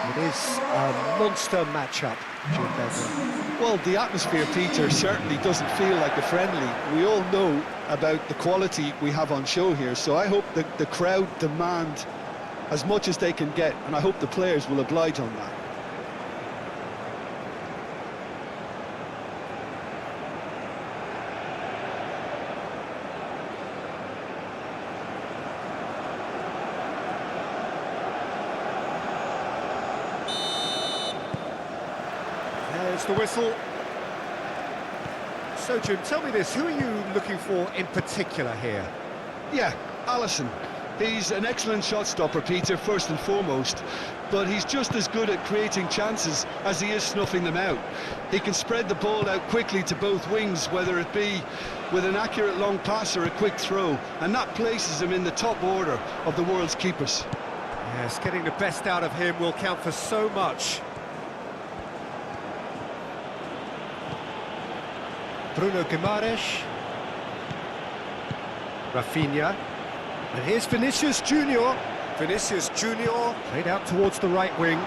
It is a monster matchup, Jim Beglin. Well, the atmosphere, Peter, certainly doesn't feel like a friendly. We all know about the quality we have on show here, so I hope that the crowd demand as much as they can get, and I hope the players will oblige on that. There's the whistle. So, Jim, tell me this, who are you looking for in particular here? Yeah, Alisson. He's an excellent shot stopper, Peter, first and foremost, but he's just as good at creating chances as he is snuffing them out. He can spread the ball out quickly to both wings, whether it be with an accurate long pass or a quick throw, and that places him in the top order of the world's keepers. Yes, getting the best out of him will count for so much. Bruno Guimaraes. Rafinha. And here's Vinicius Junior. Vinicius Junior played out towards the right wing.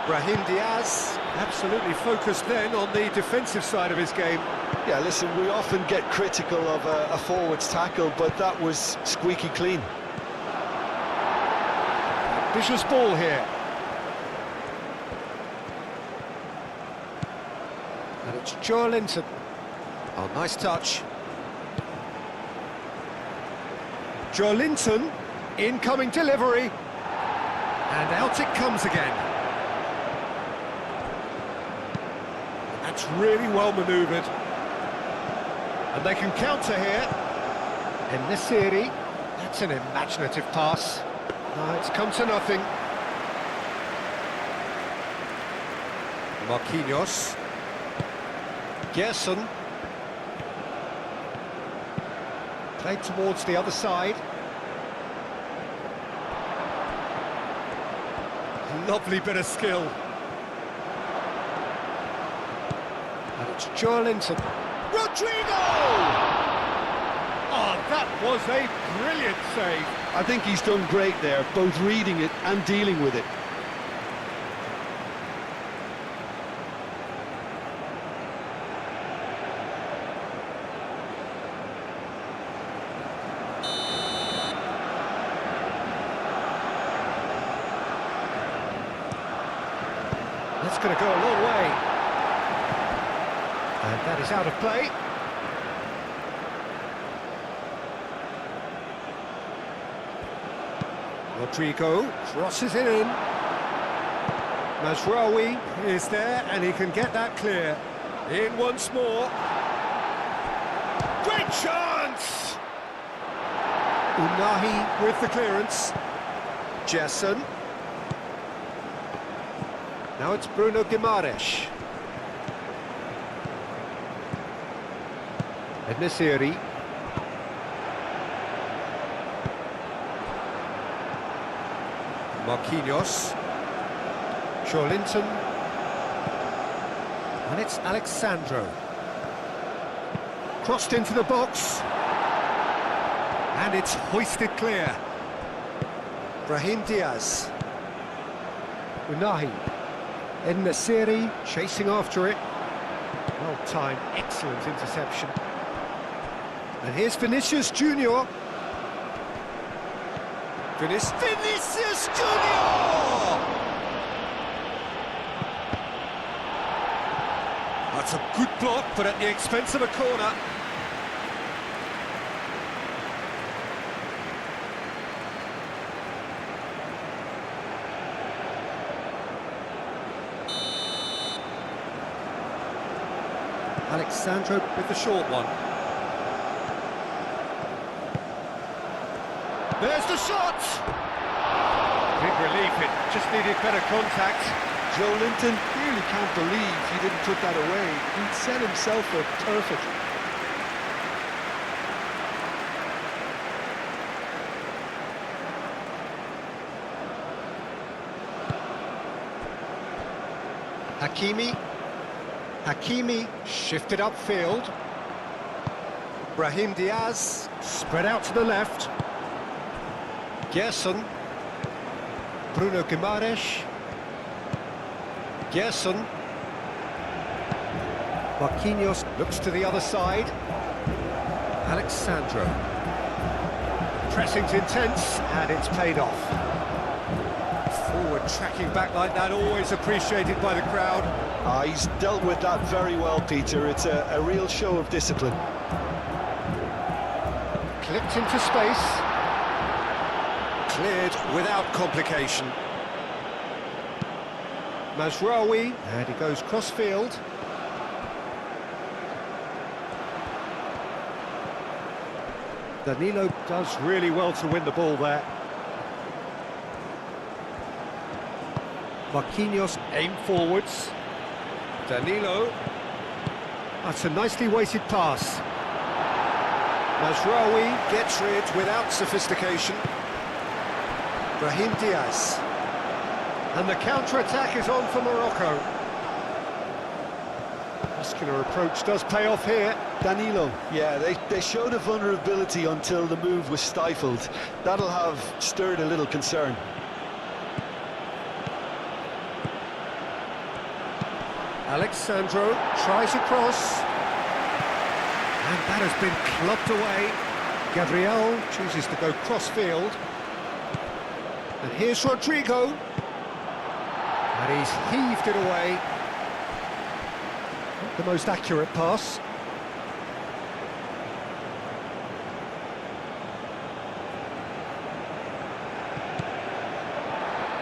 Brahim Diaz, absolutely focused then on the defensive side of his game. Yeah, listen, we often get critical of a forward's tackle, but that was squeaky clean. Vicious ball here. And it's Joelinton. Oh, nice touch. Joelinton, incoming delivery. And out it comes again. That's really well manoeuvred. And they can counter here. In this series, that's an imaginative pass. No, it's come to nothing. Marquinhos. Gerson. Played towards the other side. Lovely bit of skill. And it's Joelinton. Rodrigo! Oh, that was a brilliant save. I think he's done great there, both reading it and dealing with it. That's going to go a long way. And that is out of play. Rodrigo crosses it in. Mazraoui is there and he can get that clear. In once more. Great chance! Unahi with the clearance. Gerson. Now it's Bruno Guimaraes. Nesiri. Marquinhos. Joelinton. And it's Alexandro. Crossed into the box. And it's hoisted clear. Brahim Diaz. Unahi. Nesiri chasing after it. Well timed, excellent interception. And here's Vinicius Junior. Vinicius Junior! That's a good block, but at the expense of a corner. Alexandro with the short one. There's the shot! Big relief, it just needed better contact. Joelinton really can't believe he didn't put that away. He set himself up perfectly. Hakimi. Hakimi shifted upfield. Brahim Diaz spread out to the left. Gerson. Bruno Guimaraes. Gerson. Marquinhos looks to the other side. Alexandro. Pressing's intense, and it's paid off. Forward tracking back like that, always appreciated by the crowd. He's dealt with that very well, Peter. It's a real show of discipline. Clipped into space. Cleared without complication. Mazraoui, and he goes cross-field. Danilo does really well to win the ball there. Marquinhos aim forwards. Danilo. That's a nicely weighted pass. Mazraoui gets rid without sophistication. Brahim Diaz. And the counter-attack is on for Morocco. Muscular approach does pay off here. Danilo, yeah, they showed a vulnerability until the move was stifled. That'll have stirred a little concern. Alexandro tries a cross. And that has been clubbed away. Gabriel chooses to go cross-field. And here's Rodrigo. And he's heaved it away. Not the most accurate pass.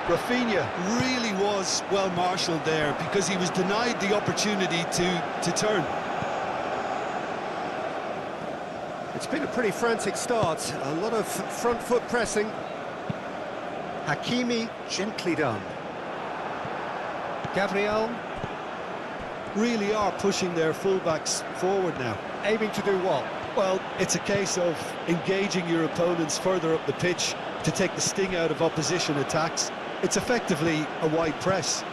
Rafinha really was well marshalled there because he was denied the opportunity to turn. It's been a pretty frantic start. A lot of front foot pressing. Hakimi, gently done. Gabriel. Really are pushing their fullbacks forward now. Aiming to do what? Well, it's a case of engaging your opponents further up the pitch to take the sting out of opposition attacks. It's effectively a wide press.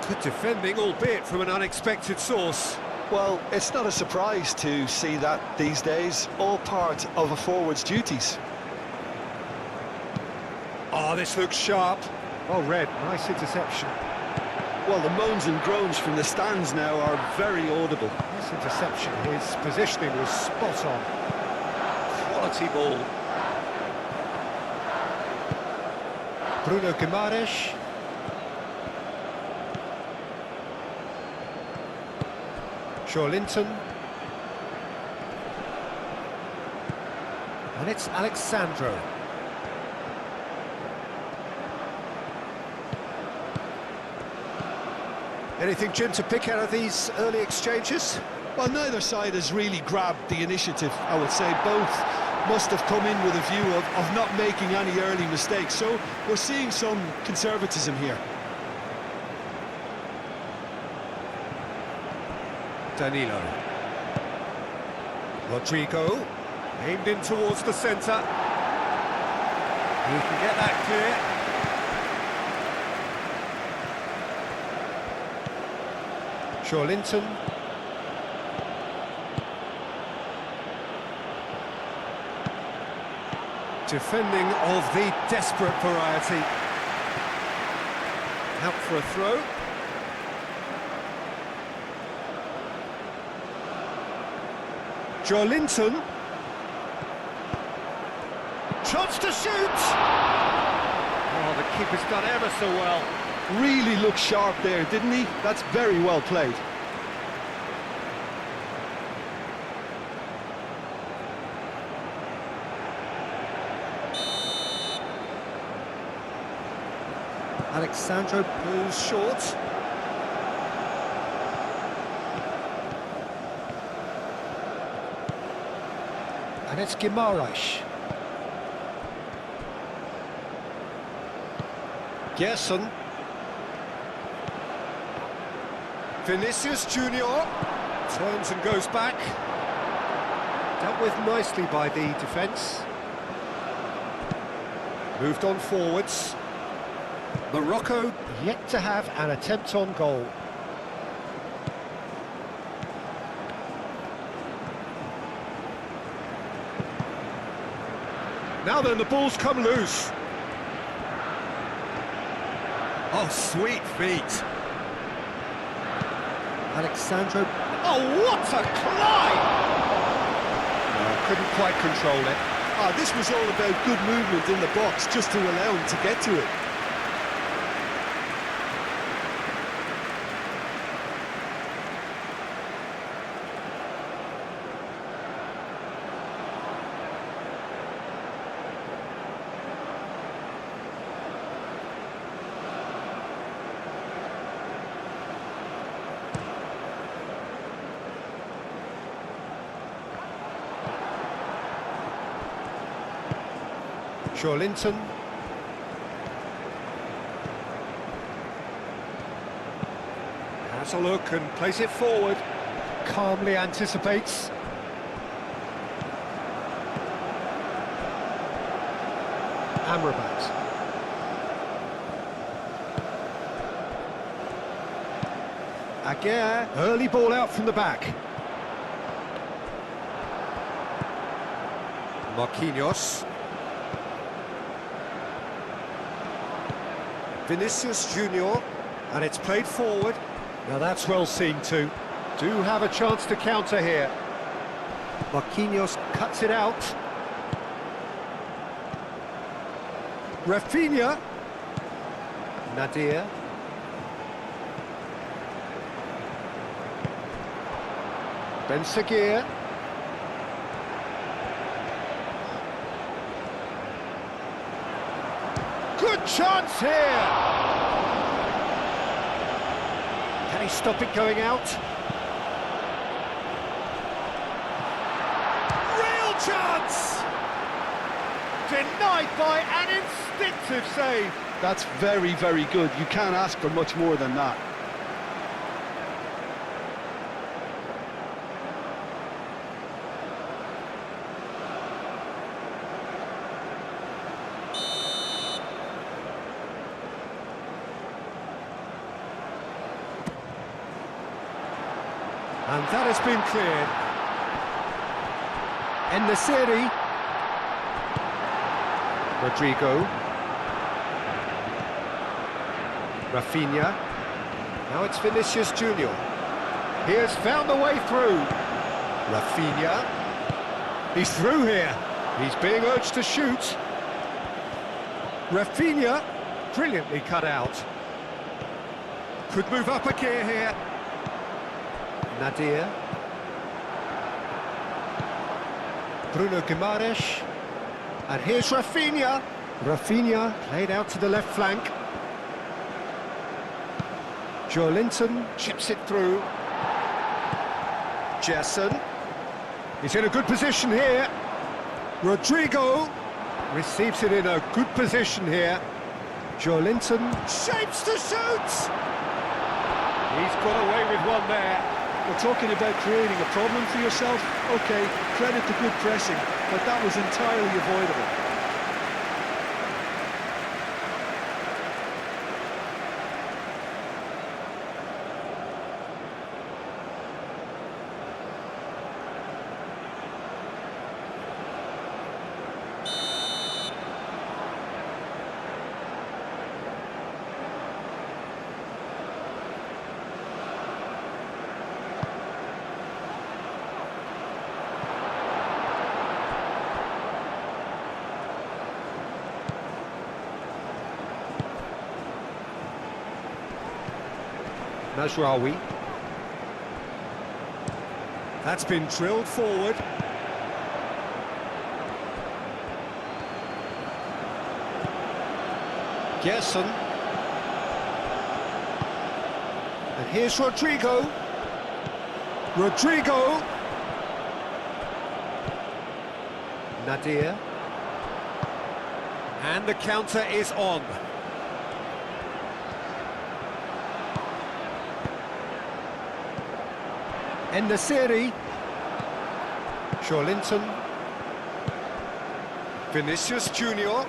Good defending, albeit from an unexpected source. Well, it's not a surprise to see that these days, all part of a forward's duties. Oh, this looks sharp. Well read, nice interception. Well, the moans and groans from the stands now are very audible. This interception, his positioning was spot on. Quality ball. Bruno Guimaraes. Linton. And it's Alexandro. Anything, Jim, to pick out of these early exchanges? Well, neither side has really grabbed the initiative, I would say. Both must have come in with a view of not making any early mistakes. So we're seeing some conservatism here. Danilo. Rodrigo, aimed in towards the centre. He can get that clear. Linton. Defending of the desperate variety. Out for a throw. Linton. Shots to shoot! Oh, the keeper's done ever so well. Really looked sharp there, didn't he? That's very well played. Alexandro pulls short. And it's Guimaraes. Gerson. Vinicius Junior turns and goes back. Dealt with nicely by the defence. Moved on forwards. Morocco yet to have an attempt on goal. Now then, the ball's come loose. Oh, sweet feet. Alexandro. Oh, what a climb! Couldn't quite control it. This was all about good movement in the box, just to allow him to get to it. Linton. Has a look and plays it forward. Calmly anticipates. Amrabat. Aguirre. Early ball out from the back. Marquinhos. Vinicius Junior, and it's played forward. Now that's well seen too. Do have a chance to counter here. Marquinhos cuts it out. Rafinha. Nadir. Ben Seguir. Good chance here! Can he stop it going out? Real chance! Denied by an instinctive save. That's very, very good. You can't ask for much more than that. And that has been cleared. En-Nesyri. Rodrigo. Rafinha. Now it's Vinicius Junior. He has found the way through. Rafinha. He's through here. He's being urged to shoot. Rafinha. Brilliantly cut out. Could move up a gear here. Nadir. Bruno Guimaraes. And here's Rafinha. Rafinha played out to the left flank. Linton chips it through. Gerson. He's in a good position here. Rodrigo receives it in a good position here. Linton shapes to shoot. He's got away with one there. We're talking about creating a problem for yourself. Okay, credit to good pressing, but that was entirely avoidable. Mazraoui. That's been drilled forward. Gerson. And here's Rodrigo. Rodrigo. Nadir. And the counter is on. En-Nesyri. Linton. Vinicius Junior.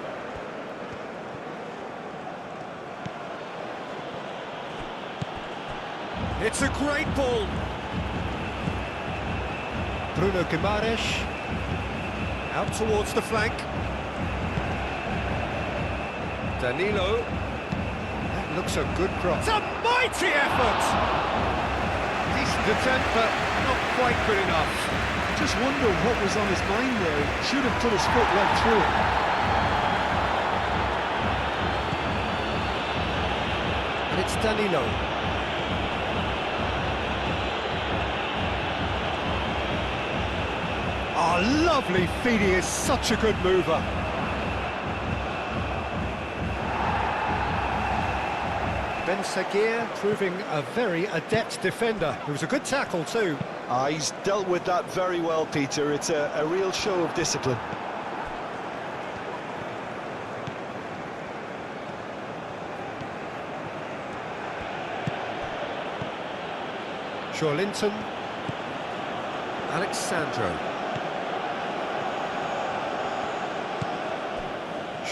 It's a great ball. Bruno Guimaraes. Out towards the flank. Danilo. That looks a good cross. It's a mighty effort! Decent attempt, but not quite good enough. Just wonder what was on his mind there. Should have put his foot right through it. And it's Danilo. Oh, lovely feed. He is such a good mover. Ben Seguir proving a very adept defender. It was a good tackle too. He's dealt with that very well, Peter. It's a real show of discipline. Linton. Alexandro.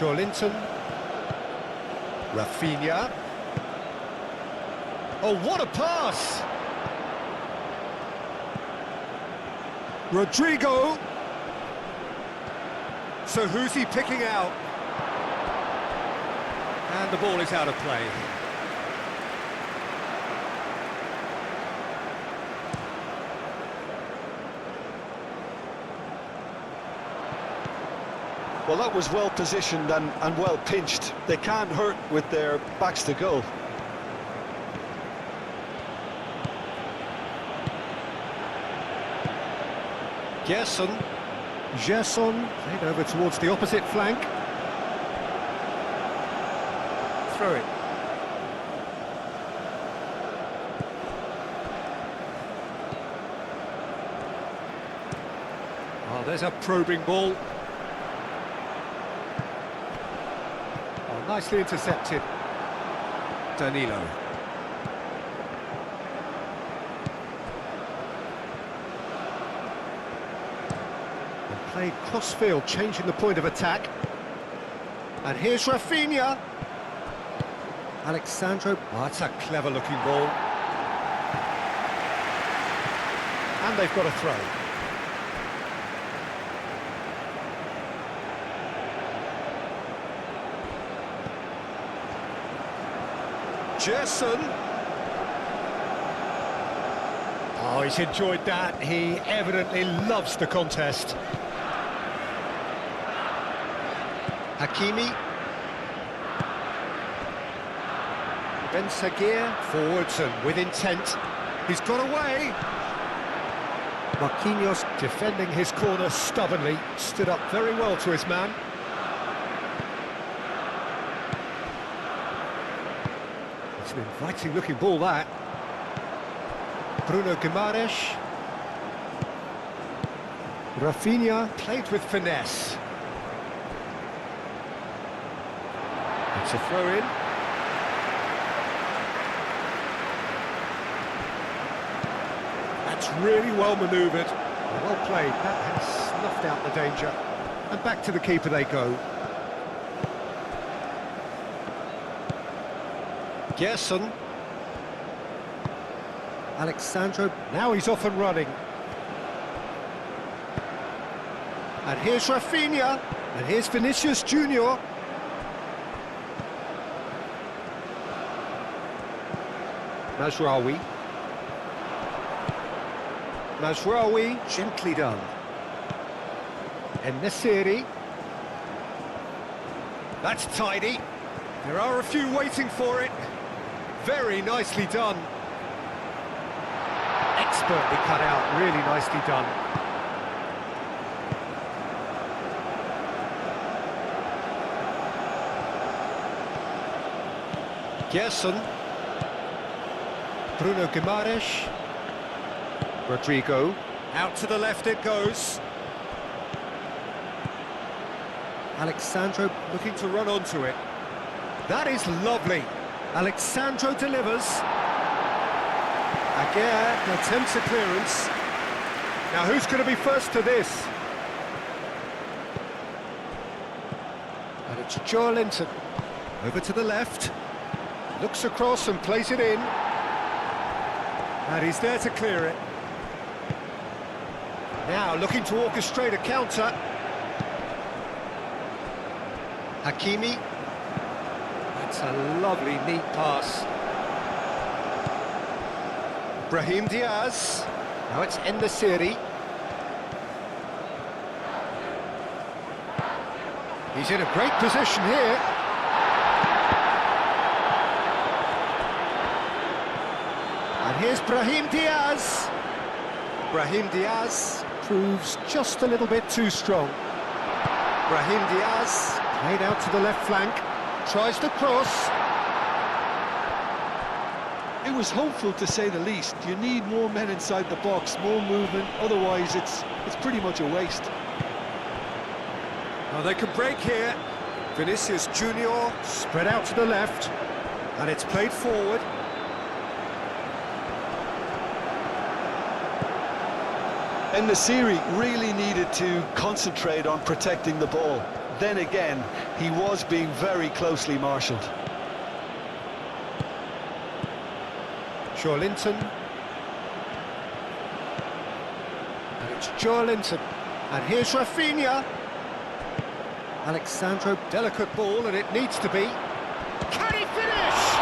Linton. Rafinha. Oh, what a pass! Rodrigo. So who's he picking out? And the ball is out of play. Well, that was well positioned and well pinched. They can't hurt with their backs to goal. Gerson played over towards the opposite flank. Throw it. Oh, there's a probing ball. Oh, nicely intercepted. Danilo. Played cross-field, changing the point of attack. And here's Rafinha. Alexandro. Oh, that's a clever-looking ball. And they've got a throw. Gerson. Oh, he's enjoyed that. He evidently loves the contest. Hakimi. Ben Seguir forwards and with intent. He's got away. Marquinhos defending his corner stubbornly. Stood up very well to his man. It's an inviting looking ball, that. Bruno Guimaraes. Rafinha played with finesse. It's a throw-in. That's really well manoeuvred. Well played. That has snuffed out the danger. And back to the keeper they go. Gerson. Alexandro. Now he's off and running. And here's Rafinha. And here's Vinicius Junior. Mazraoui, gently done. En-Nesyri. That's tidy. There are a few waiting for it. Very nicely done. Expertly cut out, really nicely done. Gerson. Bruno Guimaraes. Rodrigo. Out to the left it goes. Alexandro looking to run onto it. That is lovely. Alexandro delivers. Aguirre attempts a clearance. Now who's going to be first to this? And it's Linton. Over to the left. Looks across and plays it in. And he's there to clear it. Now looking to orchestrate a counter. Hakimi. That's a lovely, neat pass. Brahim Diaz. Now it's En-Nesyri. He's in a great position here. And here's Brahim Diaz. Brahim Diaz proves just a little bit too strong. Brahim Diaz played out to the left flank, tries to cross. It was hopeful, to say the least. You need more men inside the box, more movement, otherwise it's pretty much a waste. Well, they can break here. Vinicius Junior spread out to the left, and it's played forward. En-Nesyri really needed to concentrate on protecting the ball. Then again, he was being very closely marshalled. Joelinton. And it's Joelinton. And here's Rafinha. Alexandro, delicate ball, and it needs to be. Can he finish?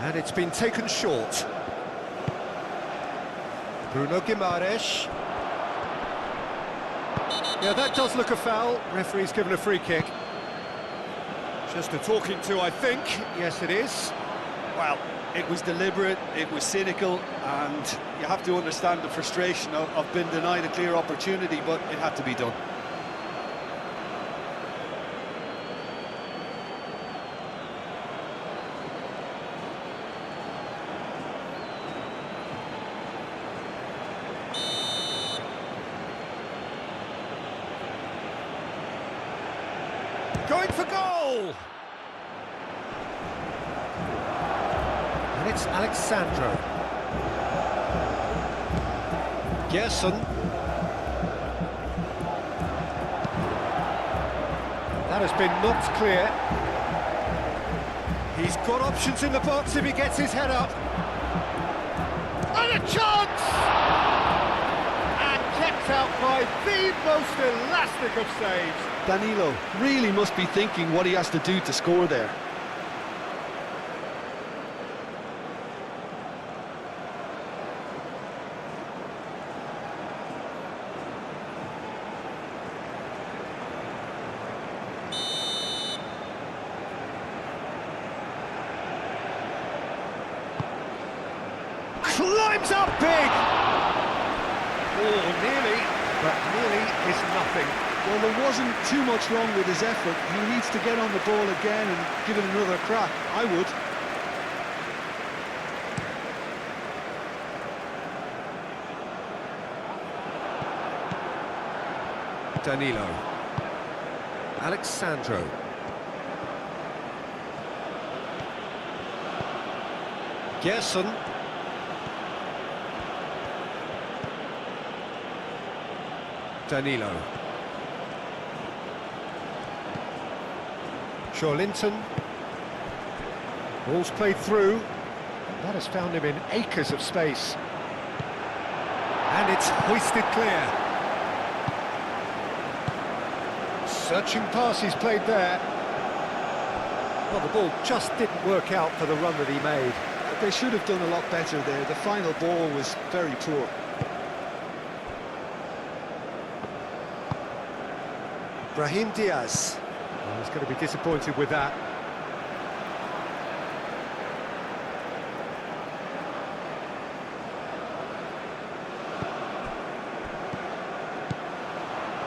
And it's been taken short. Bruno Guimaraes. Yeah, that does look a foul. Referee's given a free kick. Just a talking to, I think. Yes, it is. Well, it was deliberate, it was cynical, and you have to understand the frustration of being denied a clear opportunity, but it had to be done. Going for goal! And it's Alexandro. Gerson. That has been knocked clear. He's got options in the box if he gets his head up. And a chance! And kept out by the most elastic of saves. Danilo really must be thinking what he has to do to score there. Climbs up big! Oh, nearly, but nearly is nothing. Well, there wasn't too much wrong with his effort. He needs to get on the ball again and give it another crack. I would. Danilo. Alexandro. Gerson. Danilo. Joelinton. Ball's played through. That has found him in acres of space. And it's hoisted clear. Searching pass he's played there. Well, the ball just didn't work out for the run that he made. They should have done a lot better there. The final ball was very poor. Brahim Diaz. Well, he's going to be disappointed with that.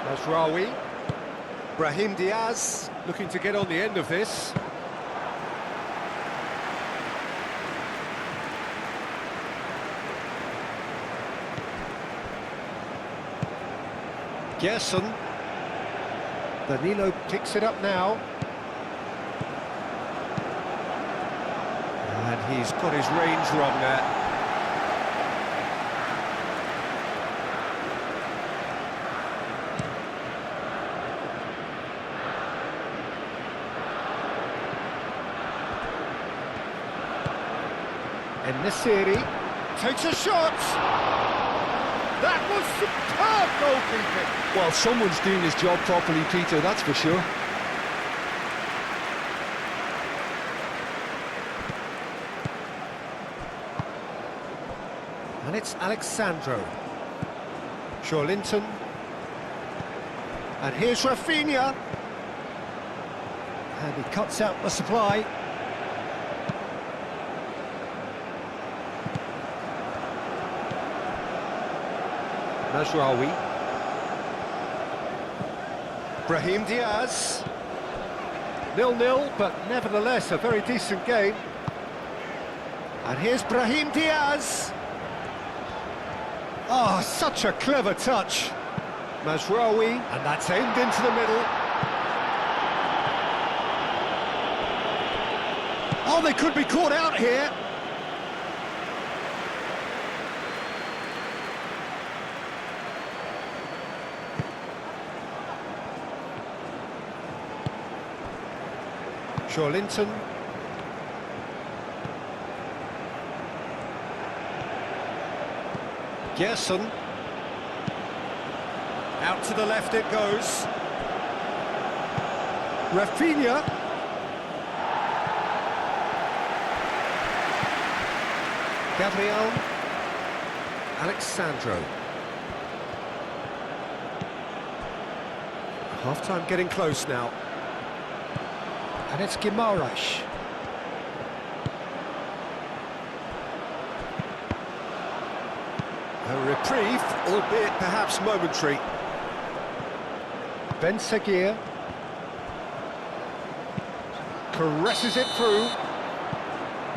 Mazraoui. Brahim Diaz looking to get on the end of this. Gerson. Danilo picks it up now. And he's got his range wrong there. And Nesiri takes a shot. That was superb goalkeeping. Well, someone's doing his job properly, Peter, that's for sure. And it's Alexandro. Linton. And here's Rafinha. And he cuts out the supply. Mazraoui. Brahim Diaz. 0-0, but nevertheless a very decent game. And here's Brahim Diaz. Oh, such a clever touch. Mazraoui, and that's aimed into the middle. Oh, they could be caught out here. Linton. Gerson. Out to the left it goes. Rafinha. Gabriel. Alexandro. Half-time getting close now. And it's Guimaraes. A reprieve, albeit perhaps momentary. Ben Seguir caresses it through.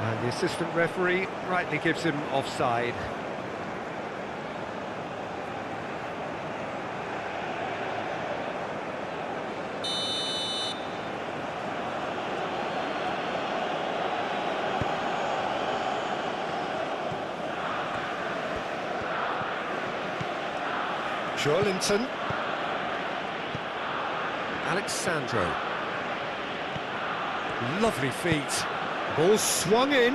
And the assistant referee rightly gives him offside. Linton. Alexandro. Lovely feet. Ball swung in.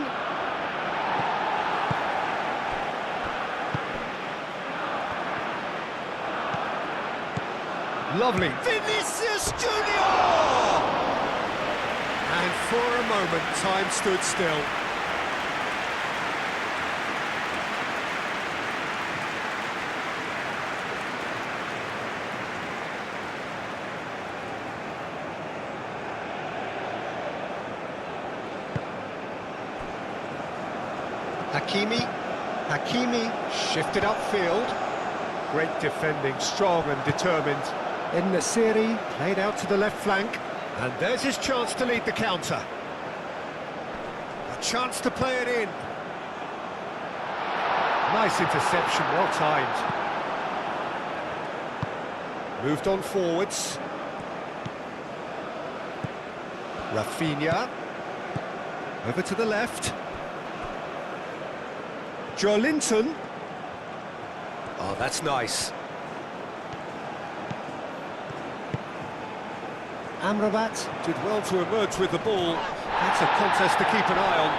Lovely. Vinicius Junior! And for a moment, time stood still. Hakimi shifted upfield. Great defending, strong and determined. In Nesiri, played out to the left flank. And there's his chance to lead the counter. A chance to play it in. Nice interception, well timed. Moved on forwards. Rafinha. Over to the left. Linton. Oh, that's nice. Amrabat did well to emerge with the ball. That's a contest to keep an eye on.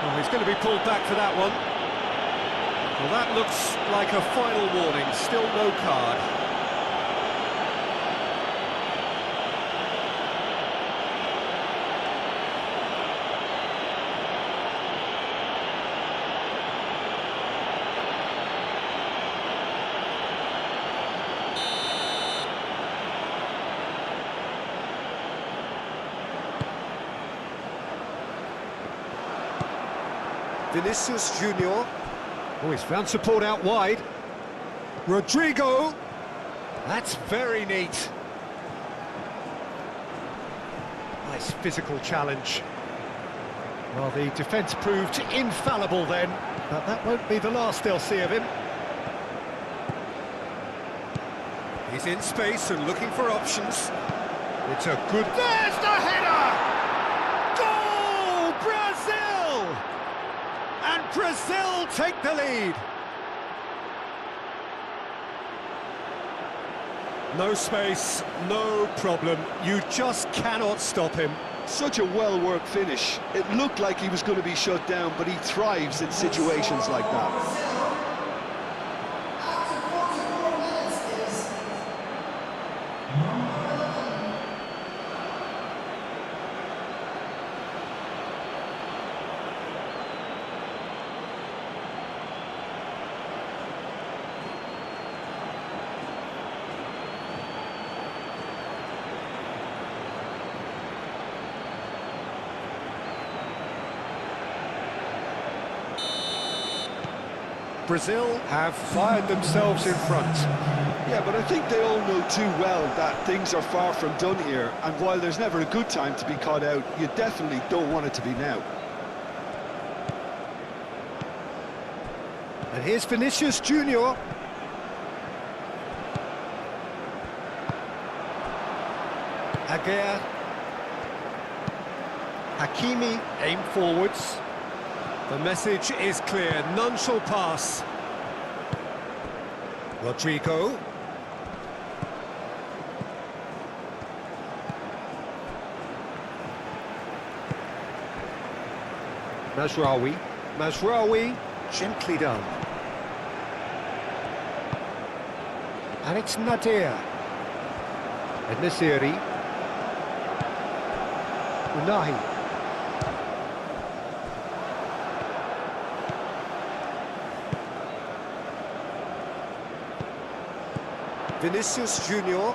Oh, he's going to be pulled back for that one. Well, that looks like a final warning. Still no card. Vinicius Junior. Oh, he's found support out wide. Rodrigo. That's very neat. Nice physical challenge. Well, the defence proved infallible then, but that won't be the last they'll see of him. He's in space and looking for options. It's a good... There's the header! Goal! Brazil! And Brazil take the lead. No space, no problem. You just cannot stop him. Such a well-worked finish. It looked like he was going to be shut down, but he thrives in situations like that. Brazil have fired themselves in front. Yeah, but I think they all know too well that things are far from done here, and while there's never a good time to be caught out, you definitely don't want it to be now. And here's Vinicius Junior. Aguirre. Hakimi aim forwards. The message is clear, none shall pass. Rodrigo. Mazraoui, gently done. And it's Nadir. Nesiri. Unahi. Vinicius Junior.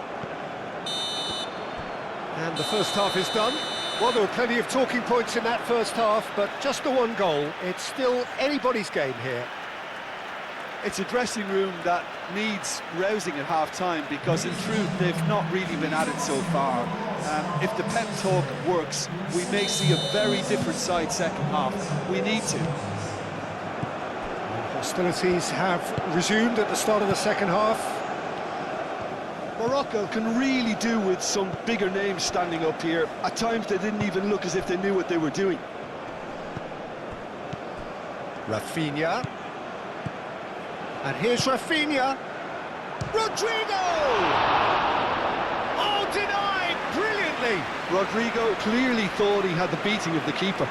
And the first half is done. Well, there were plenty of talking points in that first half, but just the one goal. It's still anybody's game here. It's a dressing room that needs rousing at half-time because, in truth, they've not really been at it so far. If the pep talk works, we may see a very different side second half. We need to. Hostilities have resumed at the start of the second half. Morocco can really do with some bigger names standing up here. At times they didn't even look as if they knew what they were doing. Rafinha. And here's Rafinha. Rodrigo! Oh, denied brilliantly! Rodrigo clearly thought he had the beating of the keeper.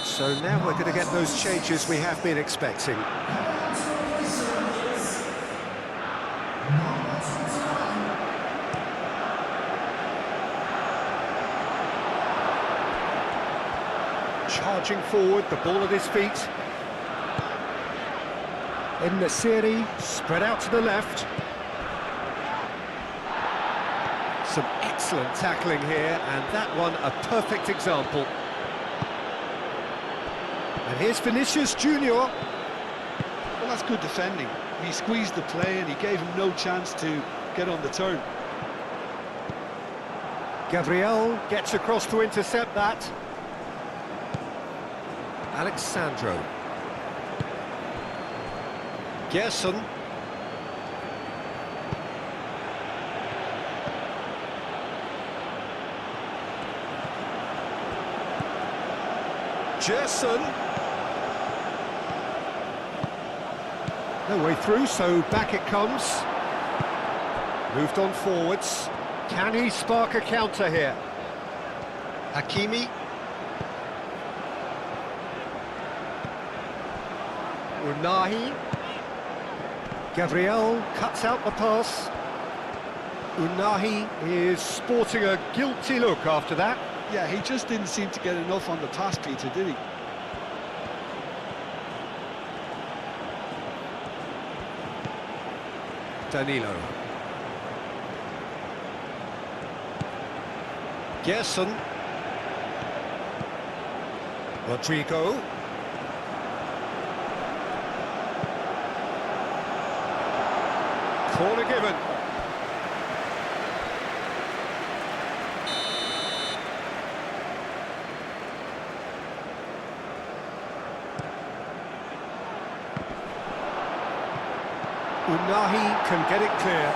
So now we're going to get those changes we have been expecting. Charging forward, the ball at his feet. Nesiri, spread out to the left. Some excellent tackling here, and that one a perfect example. And here's Vinicius Junior. Well, that's good defending. He squeezed the play and he gave him no chance to get on the turn. Gabriel gets across to intercept that. Alexandro. Gerson. Gerson. No way through, so back it comes. Moved on forwards. Can he spark a counter here? Hakimi. Unahi. Gabriel cuts out the pass. Unahi is sporting a guilty look after that. Yeah, he just didn't seem to get enough on the pass, Peter, did he? Danilo. Gerson. Rodrigo. Corner given. Unahi can get it clear.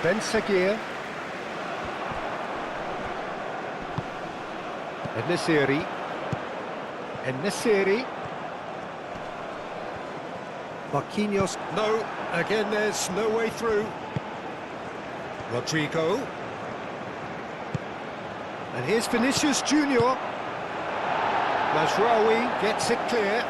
Ben Sagir. En-Nesyri. En-Nesyri. Marquinhos. No, again there's no way through. Rodrigo. And here's Vinicius Junior. Mazraoui gets it clear.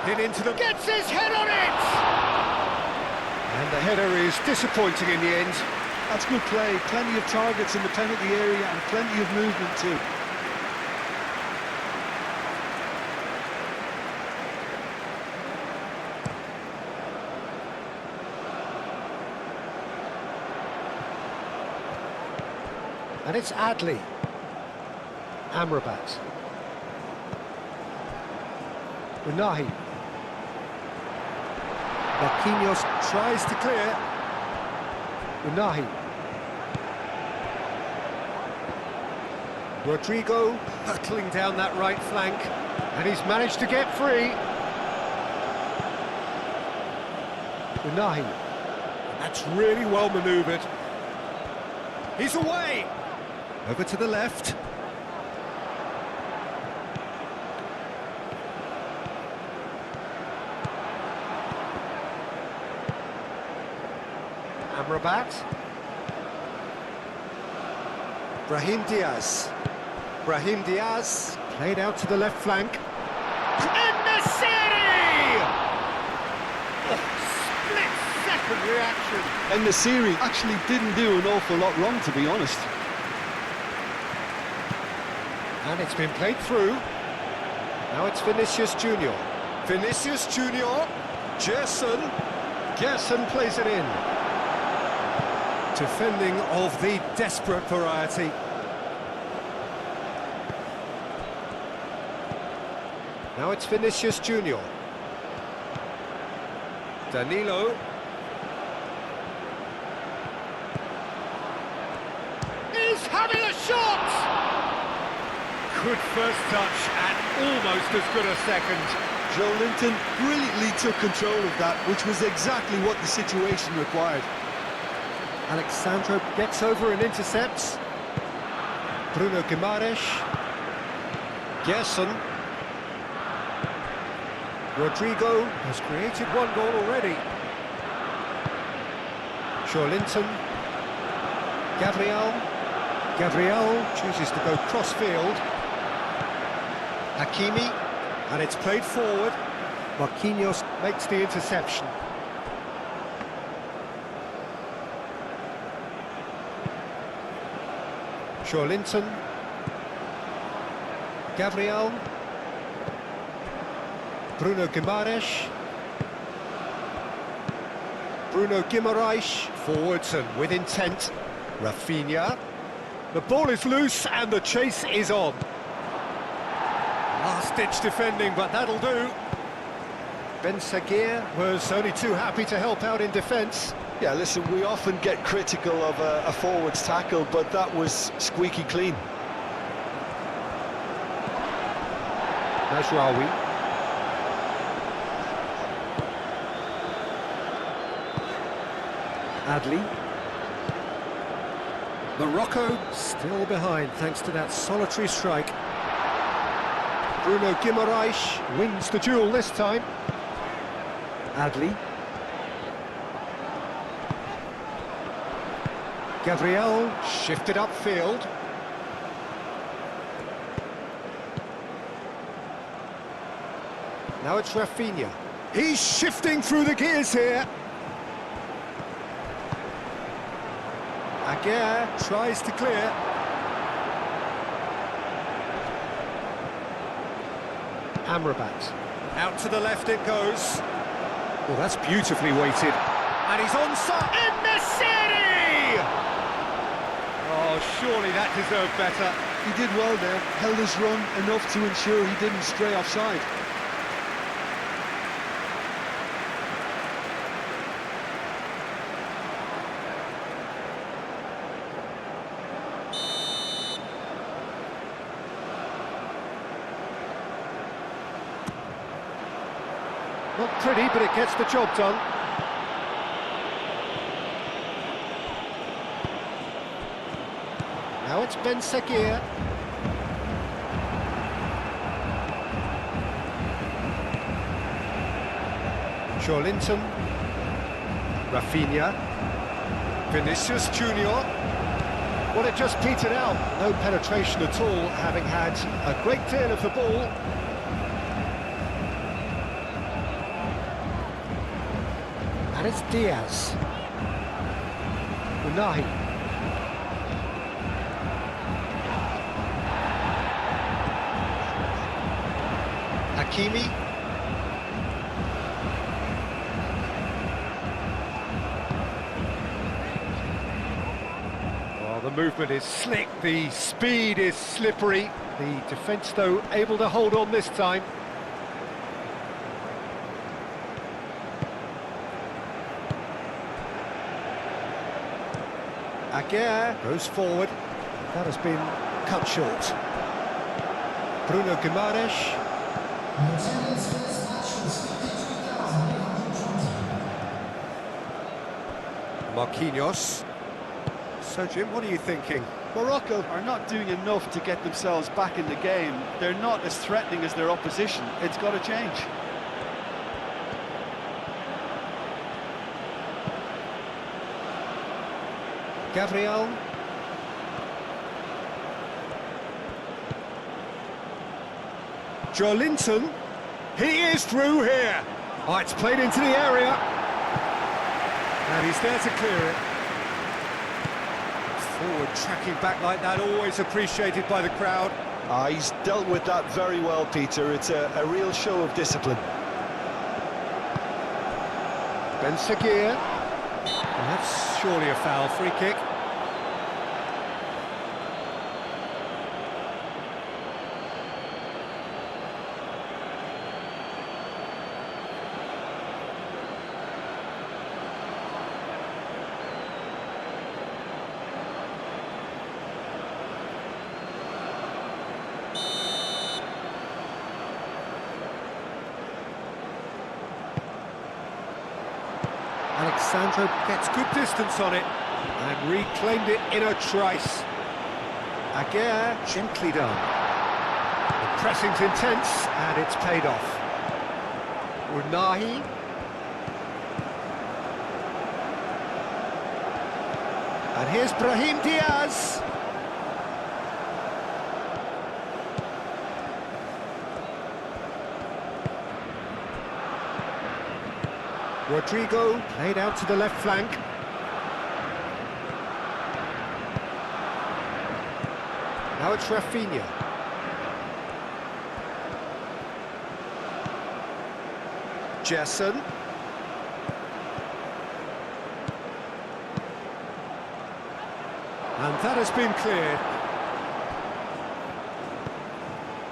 Hit into the... Gets his head on it! And the header is disappointing in the end. That's good play. Plenty of targets in the penalty area and plenty of movement too. And it's Adli. Amrabat. Unahi. Marquinhos tries to clear. Unahi. Rodrigo hurtling down that right flank, and he's managed to get free. Unahi. That's really well manoeuvred. He's away. Over to the left. Amrabat. Brahim Diaz. Brahim Diaz played out to the left flank. En-Nesyri! Oh, split-second reaction. En-Nesyri actually didn't do an awful lot wrong, to be honest. And it's been played through. Now it's Vinicius Junior. Vinicius Junior. Gerson. Gerson plays it in. Defending of the desperate variety. Now it's Vinicius Junior. Danilo. He's having a shot! Good first touch and almost as good a second. Joelinton brilliantly took control of that, which was exactly what the situation required. Alexandro gets over and intercepts. Bruno Guimaraes. Gerson. Rodrigo has created one goal already. Joelinton. Gabriel. Gabriel chooses to go cross-field. Hakimi. And it's played forward. Marquinhos makes the interception. Joelinton. Gabriel. Bruno Guimaraes. Bruno Guimaraes forwards and with intent. Rafinha. The ball is loose and the chase is on. Last-ditch defending, but that'll do. Ben Sagir was only too happy to help out in defence. Yeah, listen, we often get critical of a forward's tackle, but that was squeaky clean. Mazraoui. Adli. Morocco still behind thanks to that solitary strike. Bruno Guimaraes wins the duel this time. Adli. Gabriel shifted upfield. Now it's Rafinha. He's shifting through the gears here. Aguirre tries to clear. Amrabat. Out to the left it goes. Well, that's beautifully weighted. And he's onside. En-Nesyri! Oh, surely that deserved better. He did well there, held his run enough to ensure he didn't stray offside. Not pretty, but it gets the job done. Now it's Ben Seguir. Joelinton. Rafinha. Vinicius Junior. Well, it just petered out. No penetration at all, having had a great deal of the ball. And it's Diaz. Unahi. Hakimi. Well, the movement is slick, the speed is slippery. The defence, though, able to hold on this time. Aguirre goes forward. That has been cut short. Bruno Guimaraes. Marquinhos. So, Jim, what are you thinking? Morocco are not doing enough to get themselves back in the game. They're not as threatening as their opposition. It's got to change. Gabriel. Joelinton. He is through here. Oh, it's played into the area. And he's there to clear it. Forward tracking back like that, always appreciated by the crowd. He's dealt with that very well, Peter. It's a real show of discipline. Ben Seguir. Well, that's surely a foul, free kick. Alexandro gets good distance on it and reclaimed it in a trice. Aguirre gently done. The pressing's intense and it's paid off. Unahi. And here's Brahim Diaz. Rodrigo played out to the left flank. Now it's Rafinha. Jason. And that has been cleared.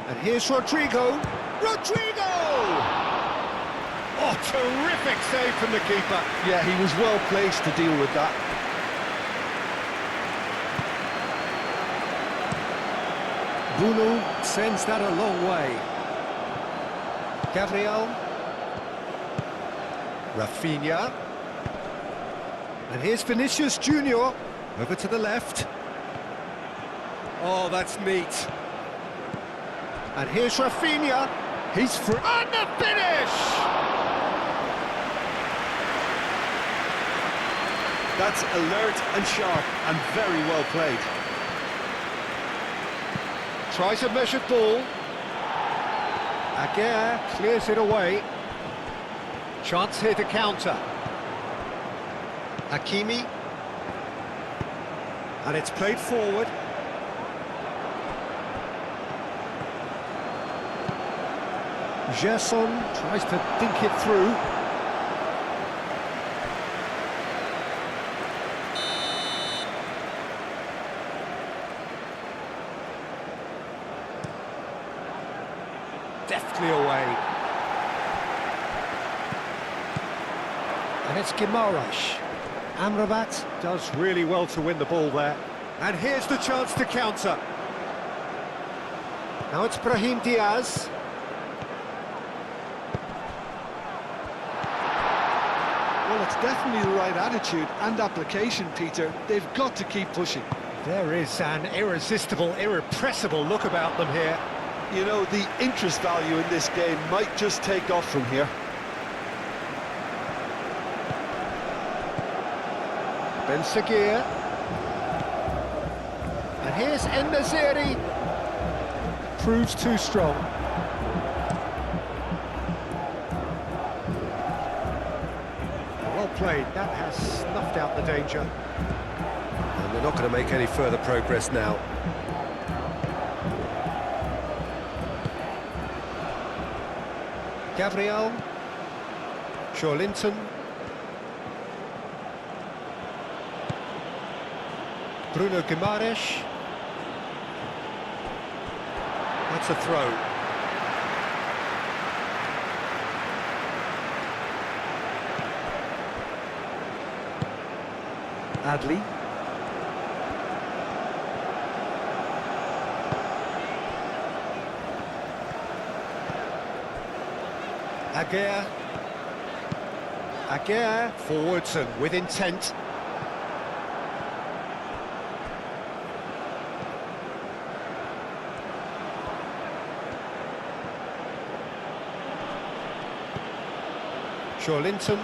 And here's Rodrigo. Rodrigo! Oh, terrific save from the keeper. Yeah, he was well placed to deal with that. Bruno sends that a long way. Gabriel. Rafinha. And here's Vinicius Junior. Over to the left. Oh, that's neat. And here's Rafinha. He's free. And the finish! That's alert and sharp and very well played. Tries a measured ball. Aguirre clears it away. Chance here to counter. Hakimi. And it's played forward. Gerson tries to think it through. Deftly away. And it's Guimaraes. Amrabat does really well to win the ball there. And here's the chance to counter. Now it's Brahim Diaz. Well, it's definitely the right attitude and application, Peter. They've got to keep pushing. There is an irresistible, irrepressible look about them here. You know, the interest value in this game might just take off from here. Ben Seguir. And here's En-Nesyri. Proves too strong. Well played, that has snuffed out the danger. And they're not going to make any further progress now. Gabriel. Linton. Bruno Guimaraes. That's a throw. Adli. Aguirre forwards and with intent. Linton.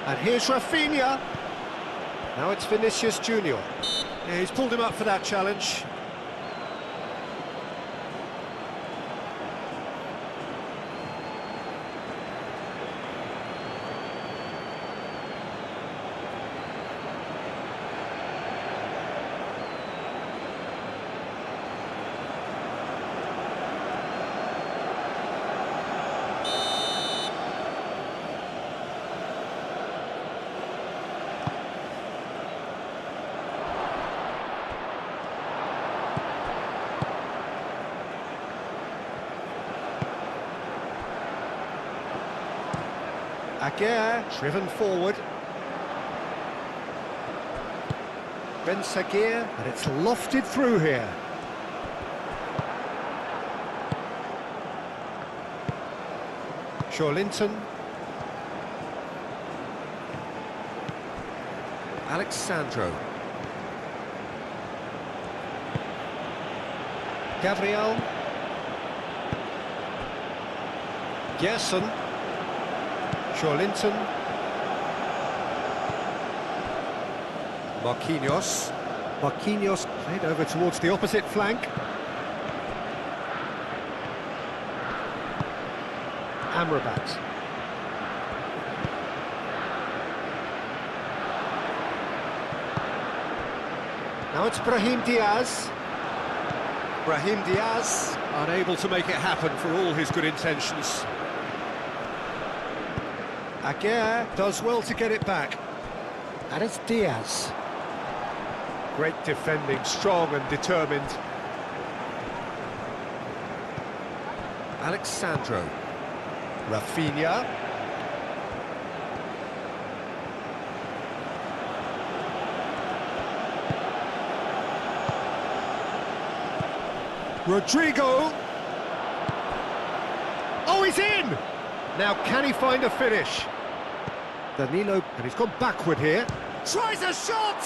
And here's Rafinha. Now it's Vinicius Junior. Yeah, he's pulled him up for that challenge. Aguirre, driven forward. Ben Seguir, and it's lofted through here. Linton. Alexandro. Gabriel. Gerson. Linton. Marquinhos played over towards the opposite flank. Amrabat. Now it's Brahim Diaz. Brahim Diaz unable to make it happen for all his good intentions. Aguirre does well to get it back. And it's Diaz. Great defending, strong and determined. Alexandro. Rafinha. Rodrigo. Oh, he's in! Now, can he find a finish? Danilo, and he's gone backward here. Tries a shot!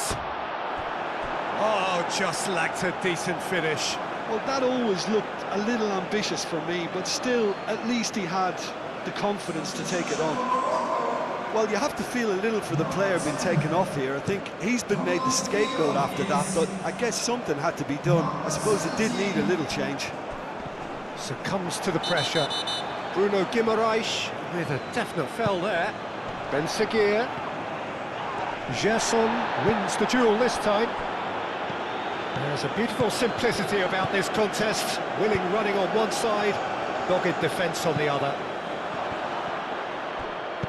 Oh, just lacked a decent finish. Well, that always looked a little ambitious for me, but still, at least he had the confidence to take it on. Well, you have to feel a little for the player being taken off here. I think he's been made the scapegoat after that, but I guess something had to be done. I suppose it did need a little change. Succumbs to the pressure. Bruno Guimaraes with a definite foul there. Ben Seguir. Gerson wins the duel this time. There's a beautiful simplicity about this contest. Willing running on one side, dogged defence on the other.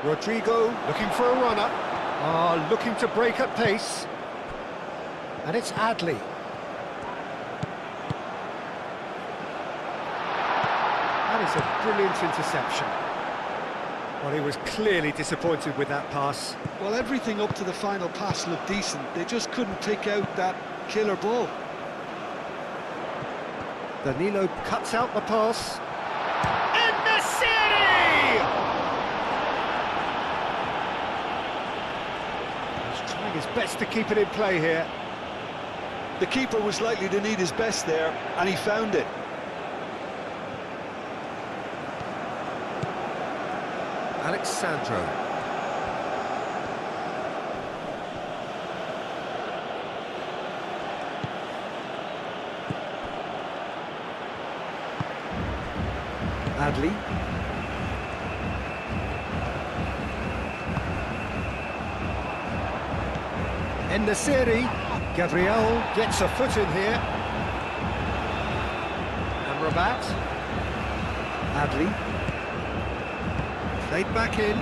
Rodrigo looking for a runner. Looking to break at pace. And it's Adli. That is a brilliant interception. Well, he was clearly disappointed with that pass. Well, everything up to the final pass looked decent. They just couldn't pick out that killer ball. Danilo cuts out the pass. En-Nesyri! best to keep it in play here. The keeper was likely to need his best there, and he found it. Alexandro. Adley. In the series, Gabriel gets a foot in here. And Rabat. Adley. Played back in.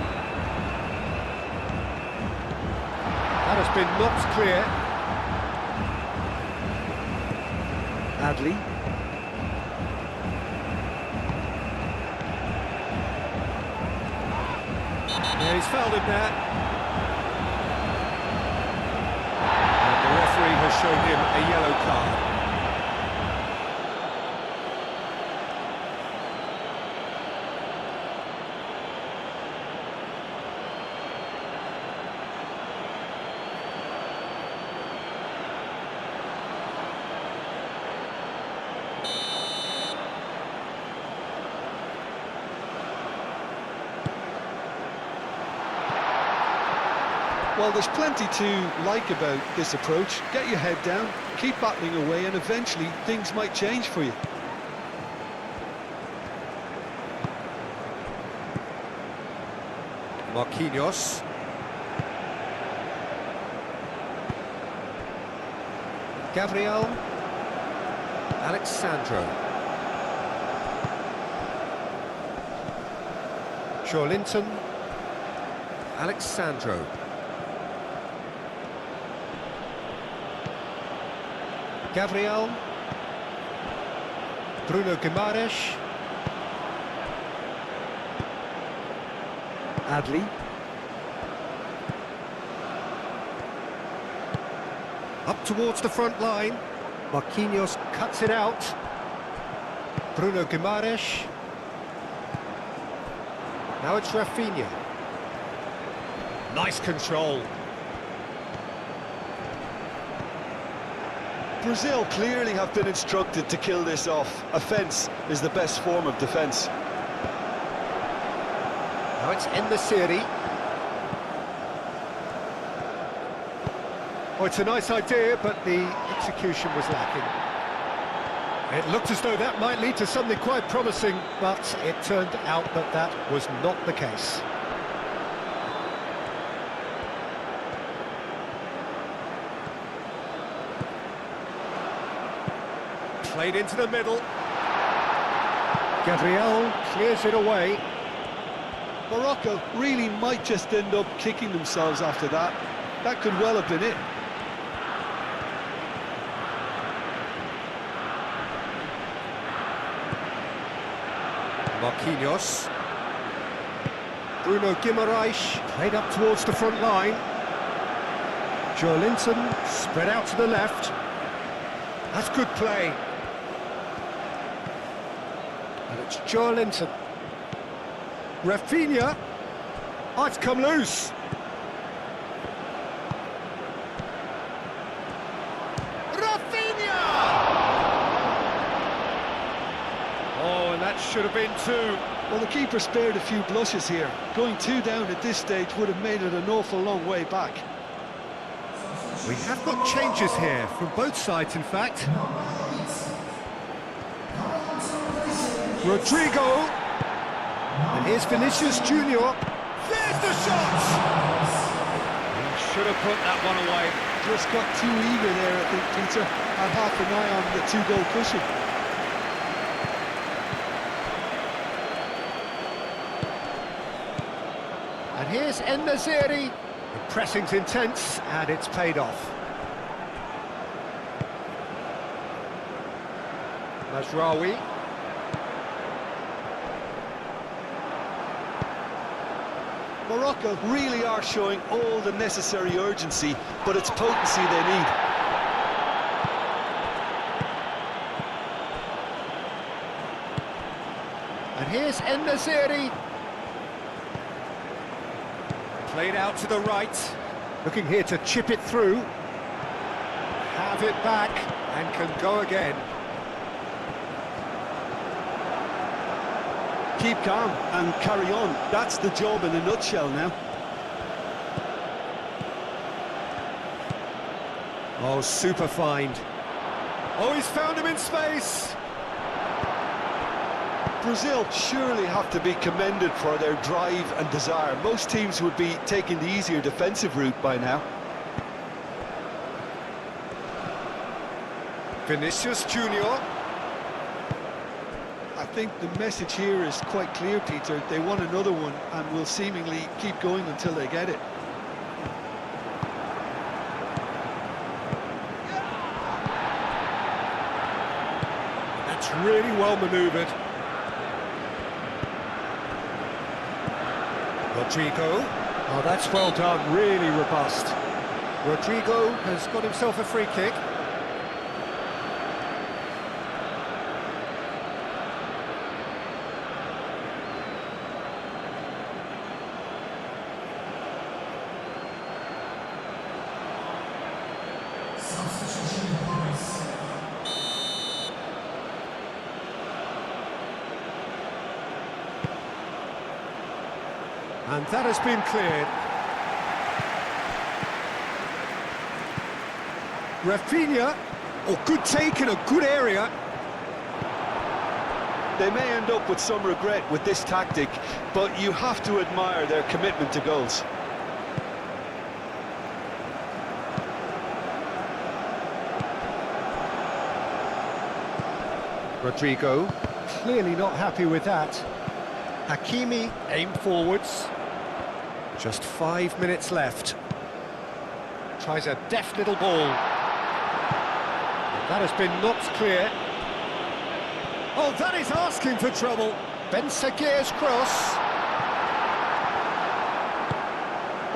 That has been knocked clear. Adley. Yeah, he's fouled him there. And the referee has shown him a yellow card. Well, there's plenty to like about this approach. Get your head down, keep battling away, and eventually things might change for you. Marquinhos. Gabriel. Alexandro. Linton. Alexandro. Gabriel. Bruno Guimaraes. Adley. Up towards the front line. Marquinhos cuts it out. Bruno Guimaraes. Now it's Rafinha. Nice control. Brazil clearly have been instructed to kill this off. Offence is the best form of defence. Now it's in the series. Oh, it's a nice idea, but the execution was lacking. It looked as though that might lead to something quite promising, but it turned out that that was not the case. Played into the middle. Gabriel clears it away. Morocco really might just end up kicking themselves after that. That could well have been it. Marquinhos. Bruno Guimaraes played up towards the front line. Linton spread out to the left. That's good play. And it's Linton. Rafinha. Oh, it's come loose. Rafinha! Oh, and that should have been two. Well, the keeper spared a few blushes here. Going two down at this stage would have made it an awful long way back. We have got changes here from both sides, in fact. Rodrigo. And here's Vinicius Junior. There's the shot! He should have put that one away. Just got too eager there, I think, Peter. Had half an eye on the two-goal cushion. And here's En-Nesyri. The pressing's intense, and it's paid off. Mazraoui. Morocco really are showing all the necessary urgency, but it's potency they need. And here's En-Nesyri. Played out to the right. Looking here to chip it through. Have it back and can go again. Keep calm and carry on. That's the job in a nutshell now. Oh, super find. Oh, he's found him in space. Brazil surely have to be commended for their drive and desire. Most teams would be taking the easier defensive route by now. Vinicius Junior. I think the message here is quite clear, Peter. They want another one and will seemingly keep going until they get it. That's really well manoeuvred. Rodrigo. Oh, that's well done, really robust. Rodrigo has got himself a free kick. And that has been cleared. Rafinha. Oh, good take in a good area. They may end up with some regret with this tactic, but you have to admire their commitment to goals. Rodrigo, clearly not happy with that. Hakimi aimed forwards. Just 5 minutes left. Tries a deft little ball. That has been knocked clear. Oh, that is asking for trouble. Ben Seguir's cross.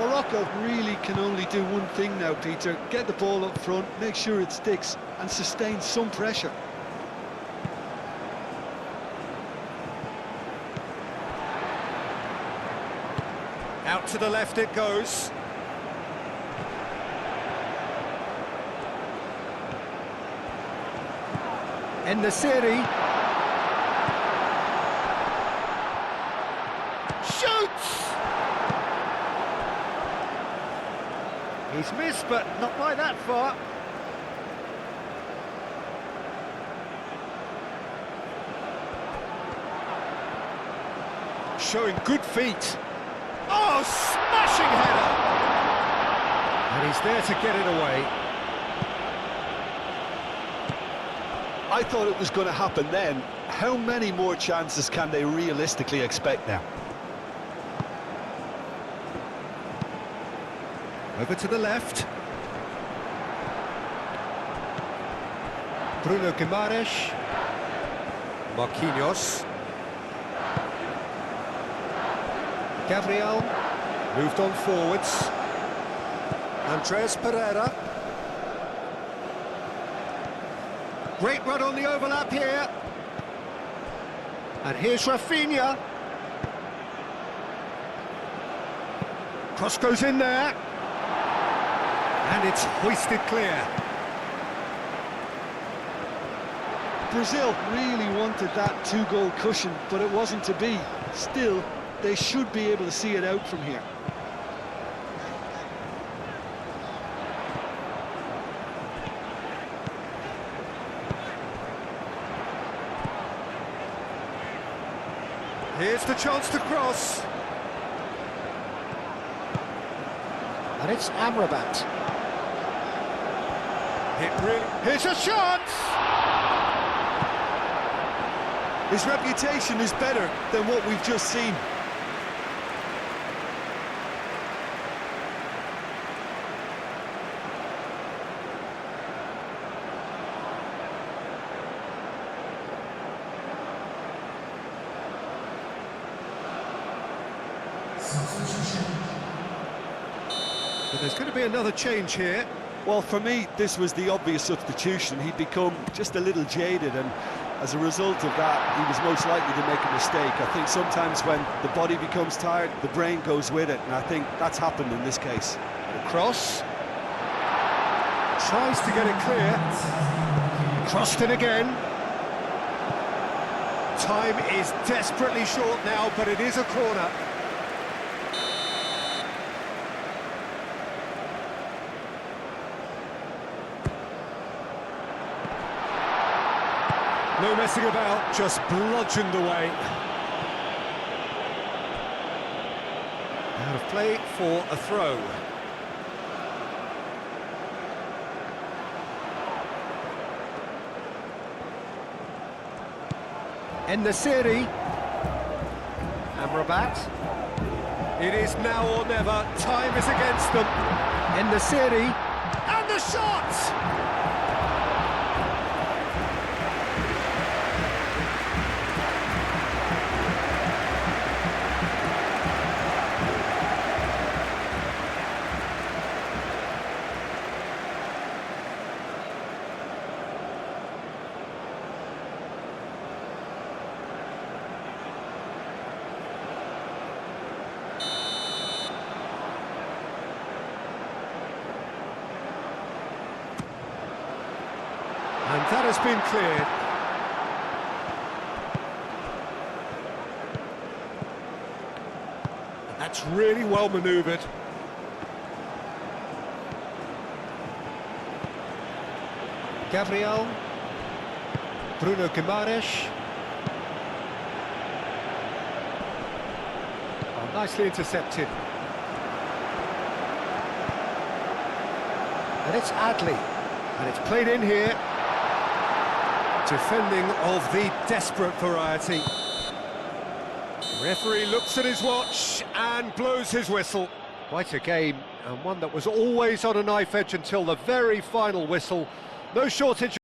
Morocco really can only do one thing now, Peter. Get the ball up front, make sure it sticks, and sustain some pressure. Out to the left it goes. En-Nesyri. Shoots! He's missed, but not by that far. Showing good feet. Oh, smashing header! And he's there to get it away. I thought it was going to happen then. How many more chances can they realistically expect now? Over to the left. Bruno Guimaraes. Marquinhos. Gabriel moved on forwards. Andreas Pereira. Great run on the overlap here. And here's Rafinha. Cross goes in there. And it's hoisted clear. Brazil really wanted that two-goal cushion, but it wasn't to be. Still, they should be able to see it out from here. Here's the chance to cross. And it's Amrabat. Here's a chance! His reputation is better than what we've just seen. But there's going to be another change here. Well, for me, this was the obvious substitution. He'd become just a little jaded, and As a result of that, he was most likely to make a mistake. I think sometimes when the body becomes tired, the brain goes with it, and I think that's happened in this case. Cross. Tries to get it clear. Crossed in again. Time is desperately short now, but it is a corner. No messing about, just bludgeoned away. Out of play for a throw. En-Nesyri. Amrabat. It is now or never. Time is against them. En-Nesyri. And the shot! And that has been cleared. And that's really well manoeuvred. Gabriel. Bruno Guimaraes. Oh, nicely intercepted. And it's Adley. And it's played in here. Defending of the desperate variety. Referee looks at his watch and blows his whistle. Quite a game, and one that was always on a knife edge until the very final whistle. No shortage